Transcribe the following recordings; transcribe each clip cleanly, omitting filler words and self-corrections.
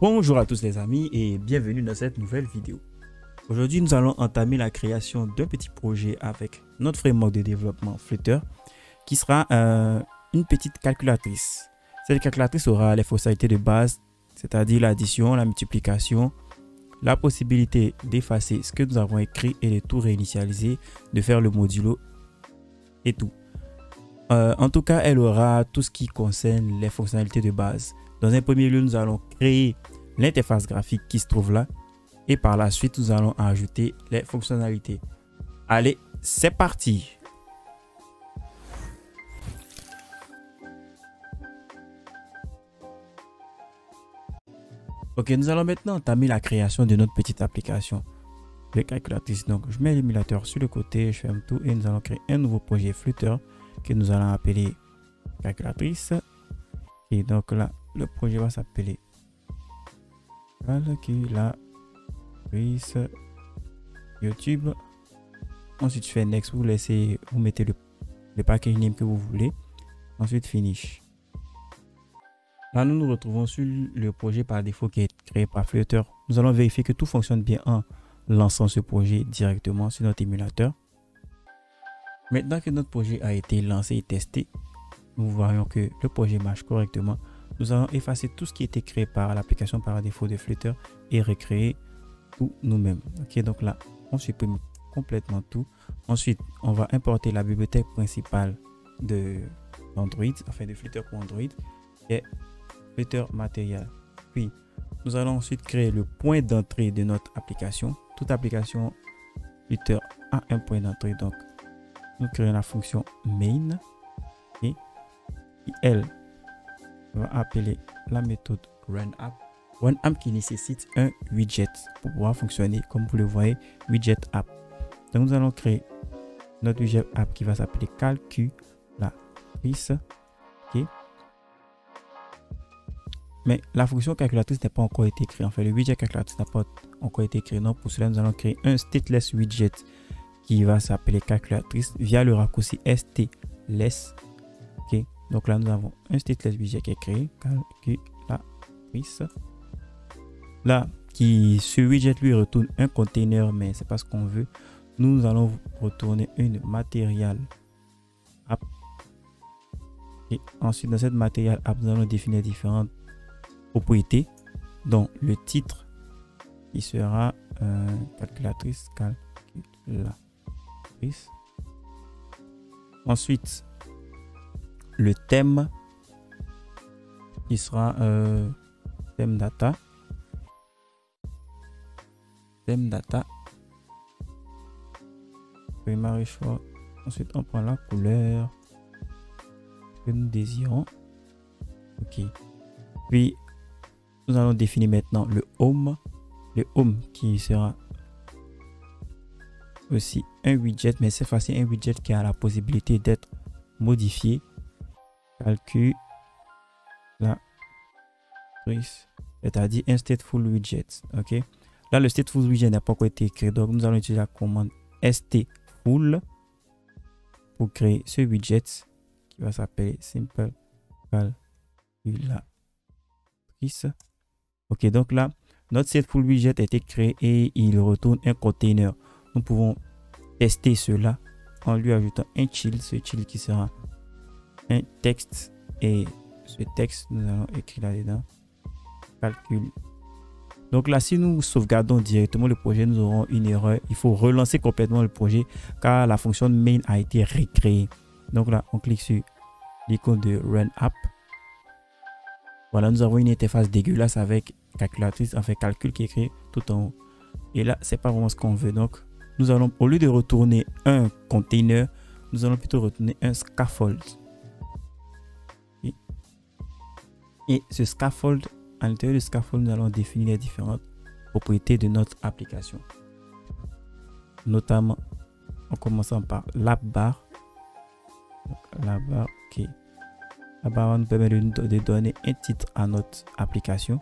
Bonjour à tous les amis et bienvenue dans cette nouvelle vidéo. Aujourd'hui, nous allons entamer la création d'un petit projet avec notre framework de développement Flutter qui sera une petite calculatrice. Cette calculatrice aura les fonctionnalités de base, c'est-à-dire l'addition, la multiplication, la possibilité d'effacer ce que nous avons écrit et de tout réinitialiser, de faire le modulo et tout. En tout cas, elle aura tout ce qui concerne les fonctionnalités de base. Dans un premier lieu, nous allons créer l'interface graphique qui se trouve là. Et par la suite, nous allons ajouter les fonctionnalités. Allez, c'est parti! Ok, nous allons maintenant entamer la création de notre petite application de calculatrice. Donc, je mets l'émulateur sur le côté, je ferme tout et nous allons créer un nouveau projet Flutter que nous allons appeler calculatrice. Et donc là, le projet va s'appeler calculatrice YouTube. Ensuite, je fais next, vous mettez le package name que vous voulez. Ensuite, finish. Là, nous nous retrouvons sur le projet par défaut qui est créé par Flutter. Nous allons vérifier que tout fonctionne bien en lançant ce projet directement sur notre émulateur. Maintenant que notre projet a été lancé et testé, nous voyons que le projet marche correctement. Nous allons effacer tout ce qui était créé par l'application par défaut de Flutter et recréer tout nous-mêmes. Ok, donc là, on supprime complètement tout. Ensuite, on va importer la bibliothèque principale de Android, enfin de Flutter pour Android, qui est Flutter Material. Puis, nous allons ensuite créer le point d'entrée de notre application. Toute application Flutter a un point d'entrée. Donc, nous créons la fonction main et elle va appeler la méthode runApp. RunApp qui nécessite un widget pour pouvoir fonctionner comme vous le voyez, widget app. Donc nous allons créer notre widget app qui va s'appeler calculatrice. Okay. Mais la fonction calculatrice n'a pas encore été créée. Enfin, le widget calculatrice n'a pas encore été créé. Donc pour cela, nous allons créer un stateless widget qui va s'appeler calculatrice via le raccourci stateless. Okay. Donc là, nous avons un stateless widget qui est créé, calculatrice. Là, ce widget lui retourne un container, mais c'est pas ce qu'on veut. Nous allons retourner une material app. Et ensuite, dans cette material app, nous allons définir différentes propriétés, dont le titre qui sera calculatrice. Ensuite, le thème qui sera thème data. Primary choix. Ensuite, on prend la couleur que nous désirons. Ok. Puis, nous allons définir maintenant le home. Le home qui sera aussi un widget, mais cette fois-ci un widget qui a la possibilité d'être modifié. Calculatrice, c'est-à-dire un stateful widget. Ok. Là, le stateful widget n'a pas encore été créé, donc nous allons utiliser la commande stateful pour créer ce widget qui va s'appeler simple calculatrice. Ok, donc là, notre stateful widget a été créé et il retourne un container. Nous pouvons tester cela en lui ajoutant un child, ce child qui sera un texte et ce texte, nous allons écrire là-dedans calcul. Donc là, si nous sauvegardons directement le projet, nous aurons une erreur. Il faut relancer complètement le projet car la fonction main a été recréée. Donc là, on clique sur l'icône de Run App. Voilà, nous avons une interface dégueulasse avec calculatrice, enfin calcul qui est écrit tout en haut. Et là, c'est pas vraiment ce qu'on veut. Donc, nous allons, au lieu de retourner un container, nous allons plutôt retourner un scaffold. Et ce scaffold, à l'intérieur du scaffold, nous allons définir les différentes propriétés de notre application. Notamment, en commençant par l'app bar. La barre, ok. La barre nous permet de donner un titre à notre application.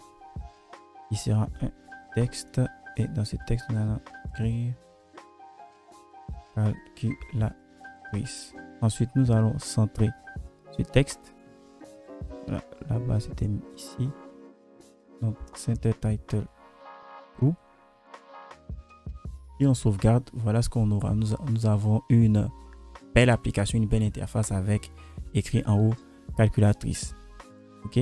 Qui sera un texte. Et dans ce texte, nous allons écrire calculatrice. Ensuite, nous allons centrer ce texte. Là-bas, c'était ici. Donc, center title true. Et on sauvegarde. Voilà ce qu'on aura. Nous avons une belle application, une belle interface avec écrit en haut calculatrice. OK?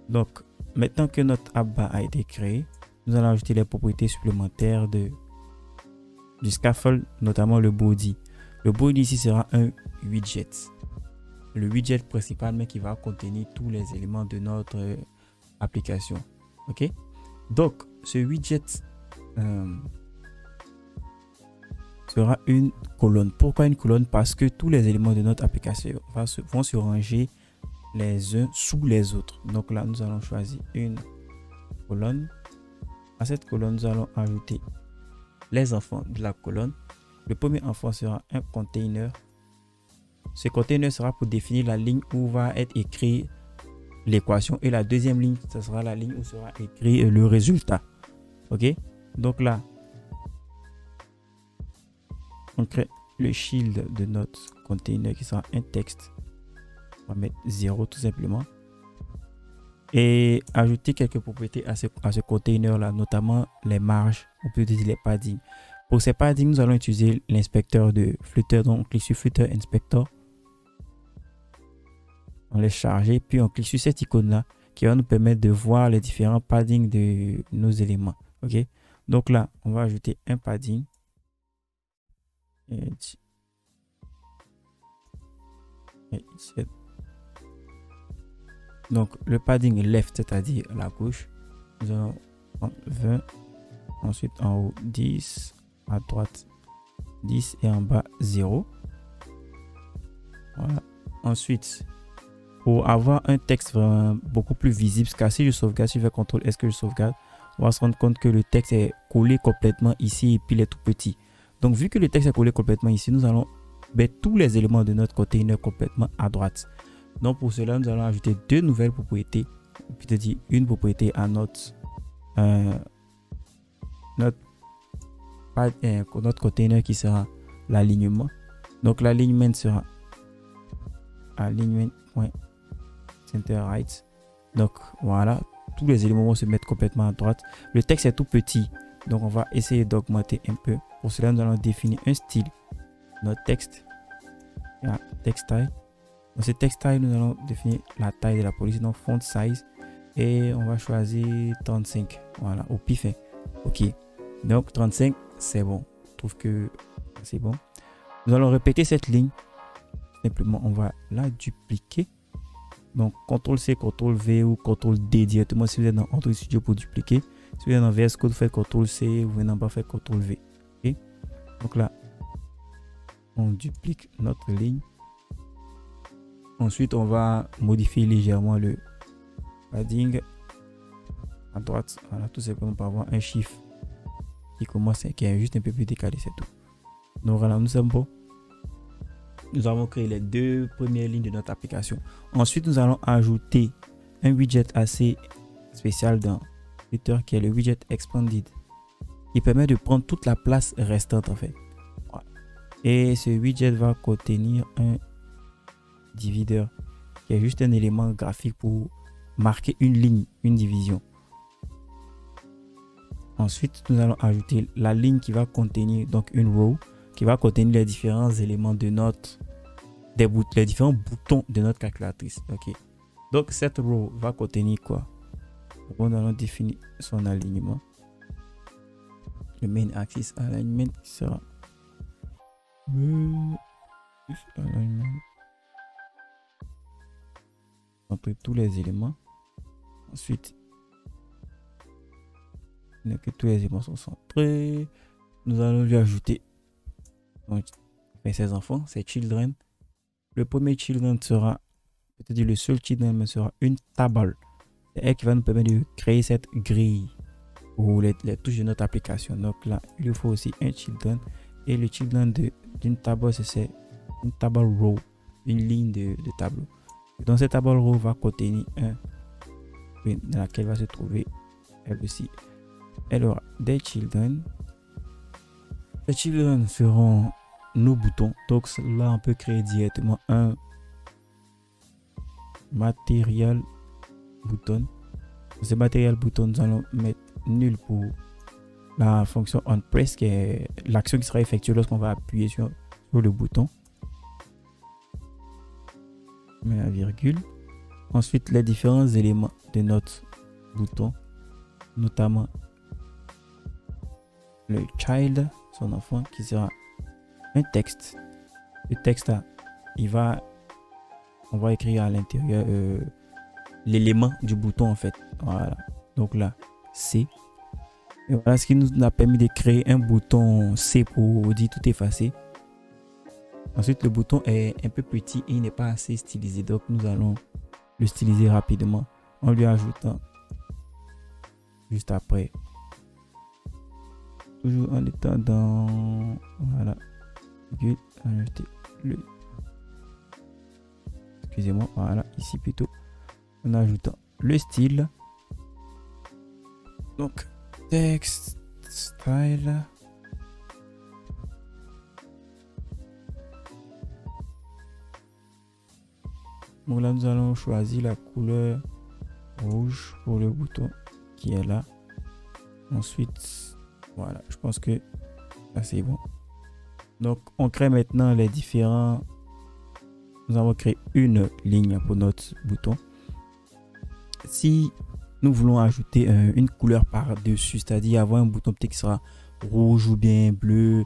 Donc, maintenant que notre app a été créée, nous allons ajouter les propriétés supplémentaires du scaffold, notamment le body. Le body ici sera un widget. Le widget principal, mais qui va contenir tous les éléments de notre application. OK? Donc, ce widget sera une colonne. Pourquoi une colonne? Parce que tous les éléments de notre application vont se ranger les uns sous les autres. Donc là, nous allons choisir une colonne. À cette colonne, nous allons ajouter les enfants de la colonne. Le premier enfant sera un container. Ce container sera pour définir la ligne où va être écrit l'équation. Et la deuxième ligne, ce sera la ligne où sera écrit le résultat. OK? Donc là, on crée le shield de notre container qui sera un texte. On va mettre 0 tout simplement. Et ajouter quelques propriétés à ce container là, notamment les marges, on peut dire les paddings. Pour ces paddings, nous allons utiliser l'inspecteur de Flutter. Donc on clique sur Flutter Inspector. On laisse charger, puis on clique sur cette icône là qui va nous permettre de voir les différents paddings de nos éléments. OK? Donc là, on va ajouter un padding. Donc le padding left, c'est-à-dire la gauche, nous allons prendre 20, ensuite en haut 10, à droite 10 et en bas 0. Voilà. Ensuite, pour avoir un texte vraiment beaucoup plus visible, parce que si je sauvegarde, si je fais CTRL S que je sauvegarde, on va se rendre compte que le texte est collé complètement ici et puis il est tout petit. Donc vu que le texte est collé complètement ici, nous allons mettre tous les éléments de notre container complètement à droite. Donc pour cela, nous allons ajouter deux nouvelles propriétés. C'est-à-dire une propriété à notre container qui sera l'alignement. Donc l'alignement sera alignment.centerRight. Donc voilà, tous les éléments vont se mettre complètement à droite. Le texte est tout petit, donc on va essayer d'augmenter un peu. Pour cela, nous allons définir un style. Notre texte, text style. Dans ce text style, nous allons définir la taille de la police, donc font size, et on va choisir 35. Voilà, au pif. OK. Donc 35, c'est bon. Je trouve que c'est bon. Nous allons répéter cette ligne. Simplement, on va la dupliquer. Donc CTRL C, CTRL V ou CTRL D directement si vous êtes dans Android Studio pour dupliquer. Si vous êtes dans VS Code, vous faites CTRL C, vous venez en bas, faites CTRL V. OK. Donc là, on duplique notre ligne. Ensuite, on va modifier légèrement le padding à droite. Voilà, tout simplement pour avoir un chiffre qui commence, qui est juste un peu plus décalé, c'est tout. Donc voilà, nous sommes bons. Nous avons créé les deux premières lignes de notre application. Ensuite, nous allons ajouter un widget assez spécial dans Flutter qui est le widget Expanded, qui permet de prendre toute la place restante en fait. Voilà. Et ce widget va contenir un diviseur qui est juste un élément graphique pour marquer une ligne, une division. Ensuite, nous allons ajouter la ligne qui va contenir donc une row qui va contenir les différents éléments de notre les différents boutons de notre calculatrice. OK. Donc cette row va contenir quoi? Donc, nous allons définir son alignement. Le main axis alignment qui sera alignment entre tous les éléments. Ensuite, que tous les éléments sont centrés. Nous allons lui ajouter donc, ses enfants, ses children. Le premier children sera, peut-être le seul children, mais sera une table. C'est elle qui va nous permettre de créer cette grille pour les touches de notre application. Donc là, il faut aussi un children. Et le children d'une table, c'est une table row, une ligne de tableau. Donc cette table row va contenir dans laquelle va se trouver elle aussi. Elle aura des children. Les children seront nos boutons. Donc là, on peut créer directement un material button. ce matériel bouton, nous allons mettre nul pour la fonction onPress, qui est l'action qui sera effectuée lorsqu'on va appuyer sur le bouton. On met la virgule. Ensuite, les différents éléments de notre bouton, notamment le child, son enfant, qui sera un texte. Le texte là, on va écrire à l'intérieur l'élément du bouton en fait. Voilà. Donc là, C. Et voilà ce qui nous a permis de créer un bouton C pour dire tout effacer. Ensuite, le bouton est un peu petit et il n'est pas assez stylisé. Donc, nous allons le styliser rapidement en lui ajoutant juste après. Toujours en étant dans... Voilà. Ajouter le... Excusez-moi. Voilà. Ici plutôt. En ajoutant le style. Donc, text, style... Donc là, nous allons choisir la couleur rouge pour le bouton qui est là. Ensuite, voilà, je pense que là, c'est bon. Donc, on crée maintenant les différents... Nous avons créé une ligne pour notre bouton. Si nous voulons ajouter une couleur par-dessus, c'est-à-dire avoir un bouton peut-être qui sera rouge ou bien bleu,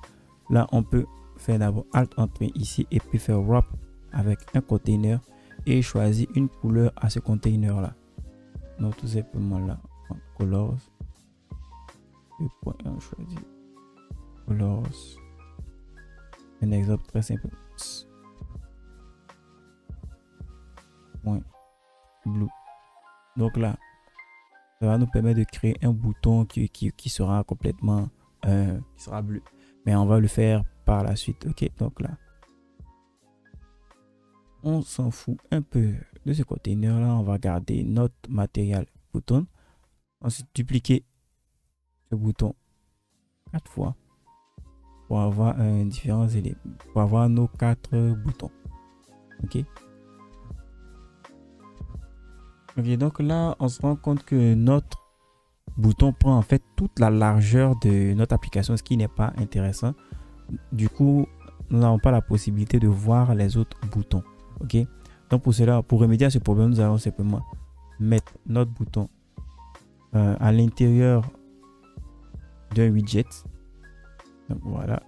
là, on peut faire d'abord Alt-Entrée ici et puis faire Wrap avec un container et choisir une couleur à ce container là. Donc tout simplement là, colors, on choisit colors, un exemple très simple, point blue. Donc là, ça va nous permettre de créer un bouton qui sera complètement qui sera bleu, mais on va le faire par la suite. Ok, donc là on s'en fout un peu de ce container là, on va garder notre matériel bouton. Ensuite, dupliquer ce bouton 4 fois pour avoir différents éléments, pour avoir nos 4 boutons. Ok. Ok, donc là, on se rend compte que notre bouton prend en fait toute la largeur de notre application, ce qui n'est pas intéressant. Du coup, nous n'avons pas la possibilité de voir les autres boutons. Ok, donc pour cela, pour remédier à ce problème, nous allons simplement mettre notre bouton à l'intérieur d'un widget. Donc voilà,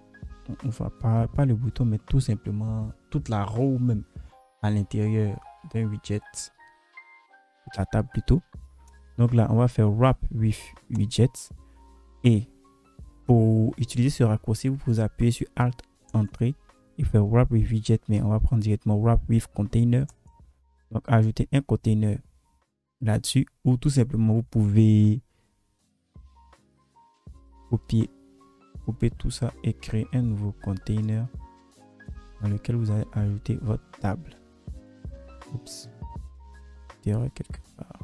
on ne va pas le bouton, mais tout simplement toute la row même à l'intérieur d'un widget, toute la table plutôt. Donc là, on va faire Wrap with Widget et pour utiliser ce raccourci, vous pouvez appuyer sur Alt Entrée et faire Wrap with Widget, mais on va prendre directement Wrap with Container. Donc ajouter un container là-dessus, ou tout simplement vous pouvez copier tout ça et créer un nouveau container dans lequel vous allez ajouter votre table. Oups, quelque part.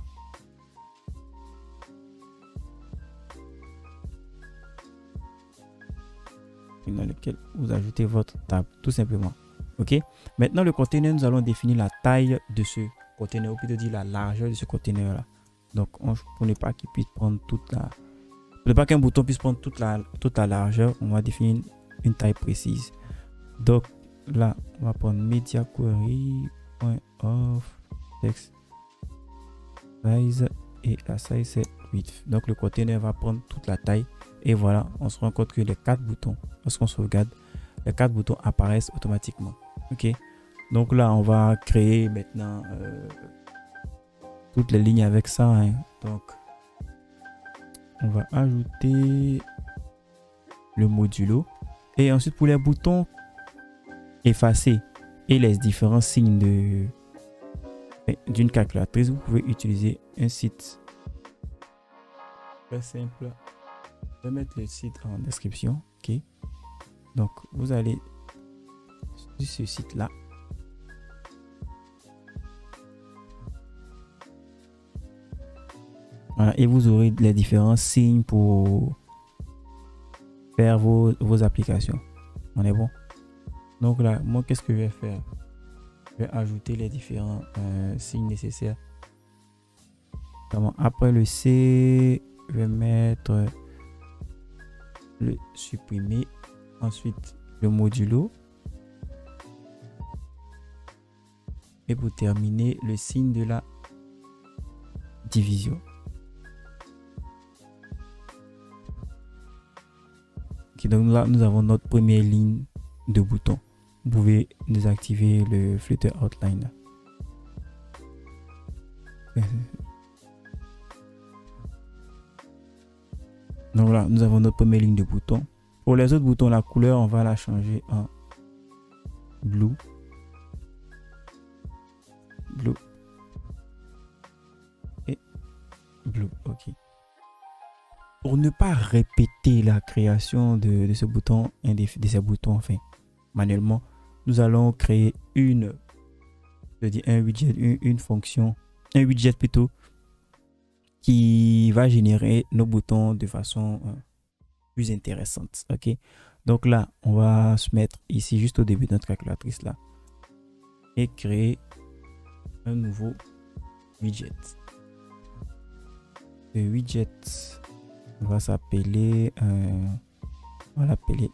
Dans lequel vous ajoutez votre table tout simplement. Ok, maintenant le container, nous allons définir la taille de ce container, ou plutôt dire la largeur de ce container là. Donc pour ne pas qu'il puisse prendre toute la, pour ne pas qu'un bouton puisse prendre toute la largeur, on va définir une taille précise. Donc là, on va prendre media query .of text size et la size c'est 8. Donc le container va prendre toute la taille. Et voilà, on se rend compte que les 4 boutons, lorsqu'on sauvegarde, les 4 boutons apparaissent automatiquement. Ok, donc là, on va créer maintenant toutes les lignes avec ça. Hein. Donc, on va ajouter le modulo. Et ensuite, pour les boutons effacer et les différents signes d'une calculatrice, vous pouvez utiliser un site très simple. Je vais mettre le site en description. Ok, donc vous allez sur ce site là, voilà, et vous aurez les différents signes pour faire vos applications. On est bon. Donc là, moi qu'est-ce que je vais faire? Je vais ajouter les différents signes nécessaires Après le C, je vais mettre le supprimer. Ensuite, le modulo. Et pour terminer, le signe de la division. Okay, donc là, nous avons notre première ligne de bouton. Vous pouvez désactiver le Flutter Outline. Donc là, nous avons notre première ligne de bouton. Pour les autres boutons, la couleur, on va la changer en blue. Blue. Et blue, ok. Pour ne pas répéter la création de ce bouton, de ces boutons, enfin, manuellement, nous allons créer un widget, une fonction, un widget plutôt, qui va générer nos boutons de façon plus intéressante. Ok, donc là, on va se mettre ici juste au début de notre calculatrice là et créer un nouveau widget. Le widget va s'appeler, on va l'appeler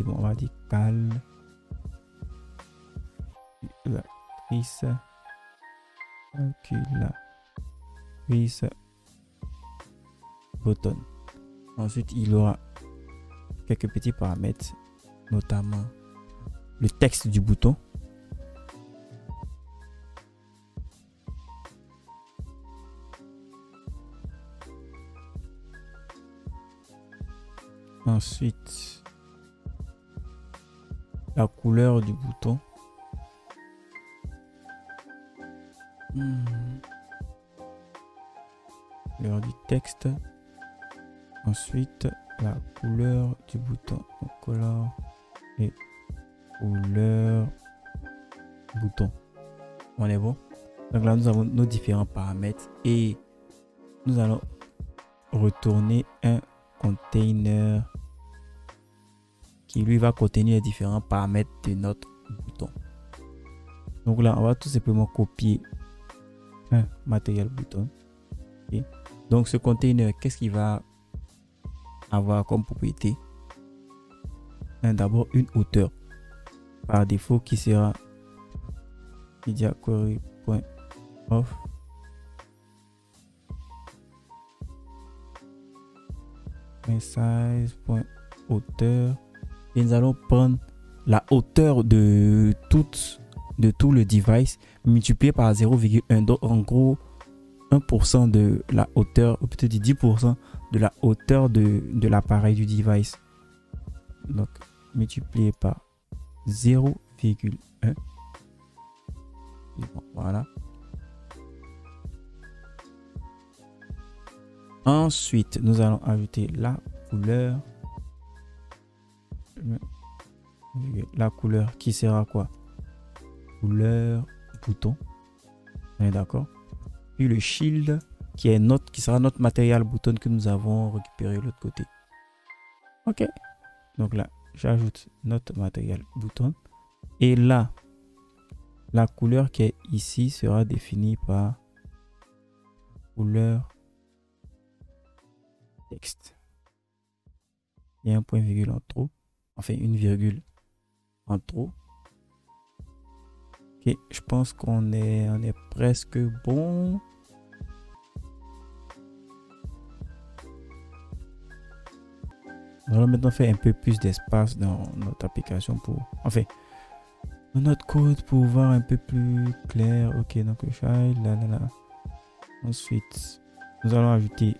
on va dire calculatrice button. Ensuite, il aura quelques petits paramètres, notamment le texte du bouton. Ensuite, la couleur du bouton. Couleur du texte. Ensuite, la couleur du bouton. Donc, couleur et couleur bouton. On est bon. Donc là, nous avons nos différents paramètres et nous allons retourner un container qui lui va contenir les différents paramètres de notre bouton. Donc là, on va tout simplement copier un matériel bouton. Okay. Donc ce container, qu'est-ce qu'il va avoir comme propriété? D'abord une hauteur par défaut qui sera MediaQuery.off size.hauteur et nous allons prendre la hauteur de tout le device multiplié par 0,1. Donc en gros 1% de la hauteur, ou peut-être 10% de la hauteur de l'appareil du device. Donc multiplié par 0,1. Voilà. Ensuite, nous allons ajouter la couleur. La couleur qui sera quoi? Couleur bouton. On est d'accord? Puis le shield qui sera notre matériel bouton que nous avons récupéré de l'autre côté. Ok. Donc là, j'ajoute notre matériel bouton. Et là, la couleur qui est ici sera définie par couleur texte. Il y a un point virgule en trop. Enfin, une virgule en trop. Ok, je pense qu'on est presque bon. On va maintenant faire un peu plus d'espace dans notre application dans notre code pour voir un peu plus clair. Ok, donc le child, là. Ensuite, nous allons ajouter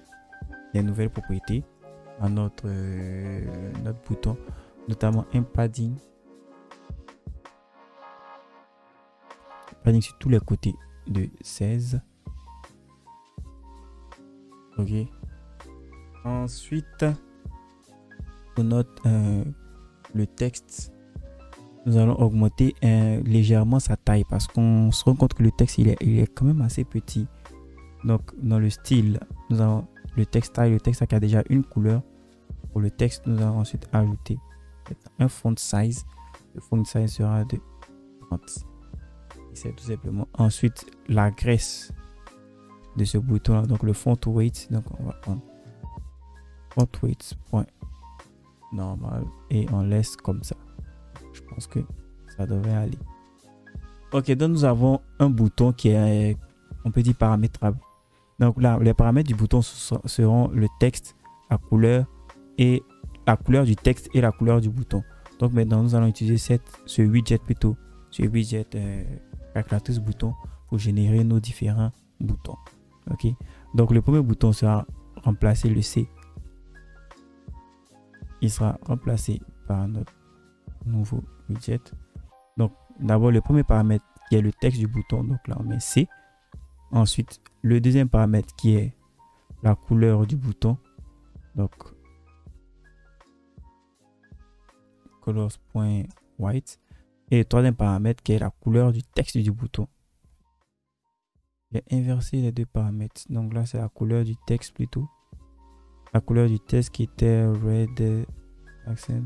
des nouvelles propriétés à notre bouton, notamment un padding sur tous les côtés de 16. Ok. Ensuite, pour le texte, nous allons augmenter légèrement sa taille parce qu'on se rend compte que le texte il est quand même assez petit. Donc dans le style, nous avons le texte taille. Le texte qui a déjà une couleur. Pour le texte, nous allons ensuite ajouter un font size. Le font size sera de 30. c'est tout simplement. Ensuite, la graisse de ce bouton là, donc le font weight. Donc on va prendre font weight point normal et on laisse comme ça. Je pense que ça devrait aller. Ok, donc nous avons un bouton qui est, on peut dire, paramétrable. Donc là, les paramètres du bouton seront le texte, la couleur et la couleur du texte et la couleur du bouton. Donc maintenant, nous allons utiliser ce widget calculatrice bouton pour générer nos différents boutons. Ok, donc le premier bouton sera remplacer le C. Il sera remplacé par notre nouveau widget. Donc d'abord le premier paramètre qui est le texte du bouton, donc là on met C. Ensuite le deuxième paramètre qui est la couleur du bouton, donc colors.white, et le troisième paramètre qui est la couleur du texte du bouton. J'ai inversé les deux paramètres, donc là c'est la couleur du texte plutôt, la couleur du texte qui était red accent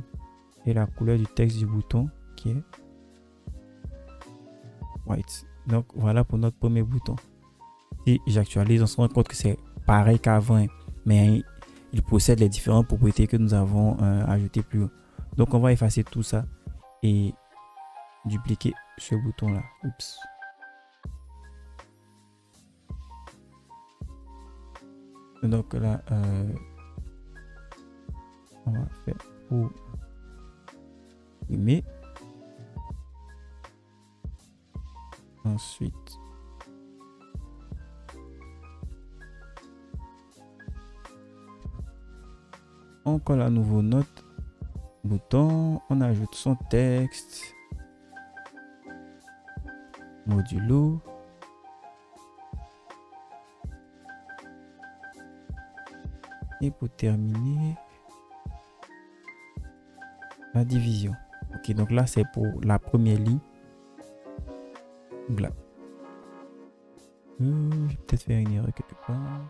et la couleur du texte du bouton qui est white. Donc voilà pour notre premier bouton. Si j'actualise, on se rend compte que c'est pareil qu'avant, mais il possède les différentes propriétés que nous avons ajoutées plus haut. Donc on va effacer tout ça et dupliquer ce bouton là. Oups. Donc là on va faire pour imprimer. Ensuite on colle à nouveau notre bouton, on ajoute son texte modulo et pour terminer la division. Ok, donc là c'est pour la première ligne. Là je vais peut-être faire une erreur quelque part.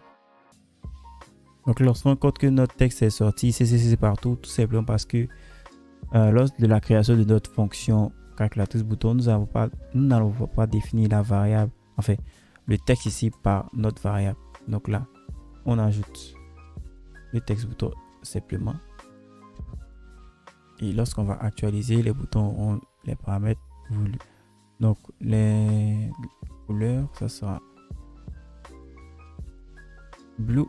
Donc lorsqu'on compte que notre texte est sorti CCC partout, tout simplement parce que lors de la création de notre fonction calculatrice bouton, nous n'allons pas définir la variable, enfin le texte ici par notre variable. Donc là on ajoute le texte bouton simplement, et lorsqu'on va actualiser, les boutons auront les paramètres voulus. Donc les couleurs, ça sera blue,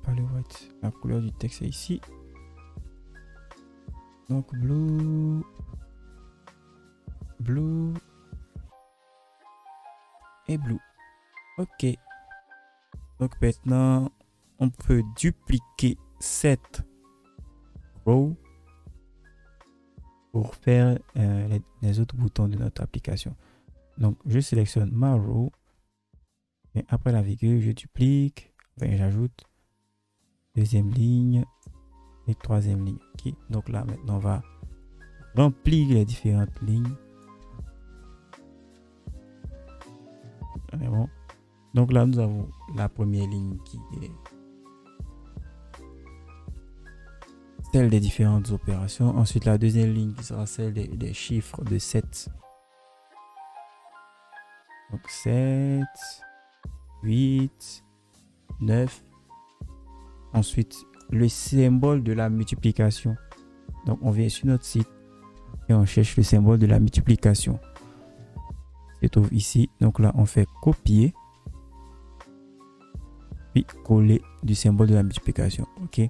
pas le white, la couleur du texte est ici, donc blue et blue. Ok, donc maintenant on peut dupliquer cette row pour faire les autres boutons de notre application. Donc je sélectionne ma row et après la virgule je duplique, enfin, j'ajoute deuxième ligne et troisième ligne. Ok, donc là maintenant on va remplir les différentes lignes. Bon. Donc là nous avons la première ligne qui est celle des différentes opérations. Ensuite la deuxième ligne qui sera celle des chiffres de 7. Donc 7, 8, 9. Ensuite le symbole de la multiplication. Donc on vient sur notre site et on cherche le symbole de la multiplication. Il se trouve ici. Donc là on fait copier puis coller du symbole de la multiplication. Ok,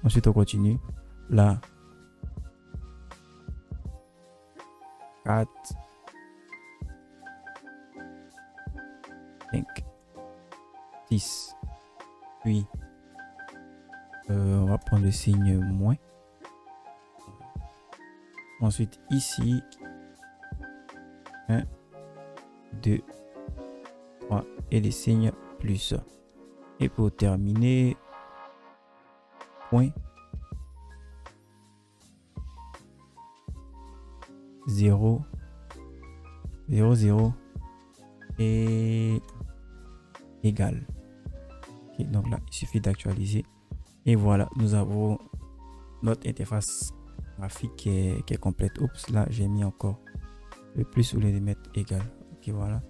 ensuite on continue. Là 4, 5, 6, 8. On va prendre le signe moins. Ensuite ici 1, 2, 3 et les signes plus. Et pour terminer, point 0, 0, 0 et égal. Okay, donc là, il suffit d'actualiser. Et voilà, nous avons notre interface graphique qui est complète. Oups, là j'ai mis encore le plus au lieu de mettre égal. Ok, voilà.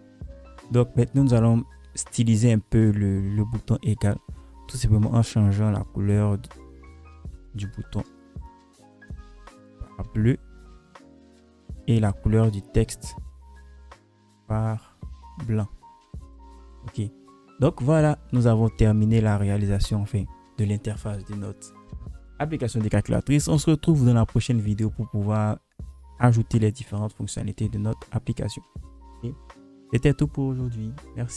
Donc maintenant nous allons styliser un peu le bouton égal, tout simplement en changeant la couleur du bouton par bleu et la couleur du texte par blanc. Ok, donc voilà, nous avons terminé la réalisation enfin de l'interface de notre application de calculatrice. On se retrouve dans la prochaine vidéo pour pouvoir ajouter les différentes fonctionnalités de notre application. C'était tout pour aujourd'hui. Merci.